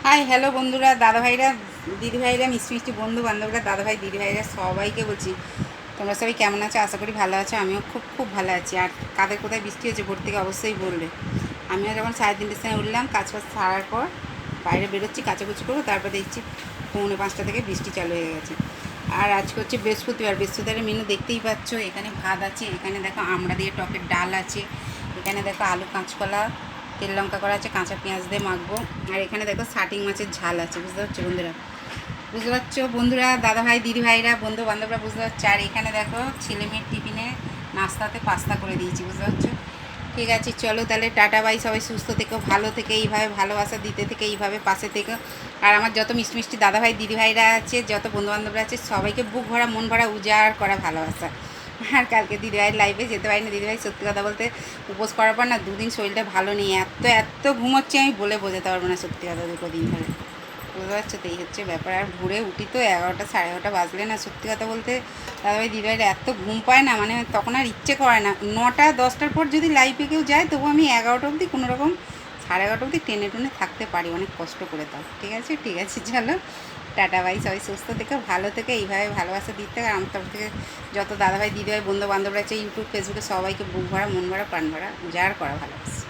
Hi hello বন্ধুরা, দাদাভাইরা, দিদিভাইরা, মিষ্টি মিষ্টি বন্ধু বান্ধবরা, দাদাভাই দিদিভাইরা সবাইকে বলছি তোমরা সবাই কেমন আছো? আশা করি ভালো আছো। আমিও খুব খুব ভালো আছি। আর কাদের কোথায় বৃষ্টি হচ্ছে ভোর থেকে অবশ্যই বলবে। আমিও যখন 3:30টার সময় উঠলাম, কাজ ফাজ ছাড়ার পর বাইরে বেরোচ্ছি, কাচাকুচি করবো, তারপর দেখছি 4:45 থেকে বৃষ্টি চালু হয়ে গেছে। আর আজকে হচ্ছে বৃহস্পতিবার। বৃহস্পতিবারের মেনু দেখতেই পাচ্ছ। এখানে ভাত আছে, এখানে দেখো আমড়া দিয়ে টকের ডাল আছে, এখানে দেখো আলু কাঁচকলা তেল লঙ্কা করা আছে, কাঁচা পেঁয়াজ দিয়ে মাখবো। আর এখানে দেখো শাটিং মাছের ঝাল আছে, বুঝতে পারছো বন্ধুরা? বুঝতে পারছো বন্ধুরা, দাদাভাই দিদিভাইরা, বন্ধু বান্ধবরা, বুঝতে পারছো? আর এখানে দেখো ছেলে মেয়ের টিফিনে নাস্তাতে পাস্তা করে দিয়েছি, বুঝতে পারছো? ঠিক আছে, চলো তাহলে টাটা বাই। সবাই সুস্থ থেকো, ভালো থেকে, এইভাবে ভালোবাসা দিতে থেকে, এইভাবে পাশে থেকো। আর আমার যত মিষ্টি মিষ্টি দাদাভাই দিদিভাইরা আছে, যত বন্ধুবান্ধবরা আছে, সবাইকে বুক ভরা মন ভরা উজাড় করা ভালোবাসা। আর কালকে দিদিভাইয়ের লাইভে যেতে পারি না। দিদিভাই সত্যি কথা বলতে উপোস করার পর না 2 দিন শরীরটা ভালো নেই, এত এত ঘুমোচ্ছে আমি বলে বোঝাতে পারবো না, সত্যি কথা। 2 দিন ধরে বুঝতে পারছো তো, এই হচ্ছে ব্যাপার। আর ভোরে উঠি তো 11টা 11:30 বাজলে না, সত্যি কথা বলতে দাদাভাই দিদিভাইরা এত ঘুম পায় না, মানে তখন আর ইচ্ছে করে না। 9টা 10টার পর যদি লাইভে কেউ যায়, তবু আমি 11টা অবধি কোনোরকম 11:30 অবধি টেনে টুনে থাকতে পারি, অনেক কষ্ট করে। তাও ঠিক আছে, ঠিক আছে, চলো টাটা বাই। সবাই সুস্থ থেকে, ভালো থেকে, এইভাবে ভালোবাসা দিতে থেকে। আর আমার তরফ থেকে যত দাদাভাই দিদিভাই বন্ধু বান্ধবরা আছে ইউটিউব ফেসবুকে, সবাইকে বুক ভরা মন ভরা প্রাণ ভরা উজাড় করা ভালোবাসা।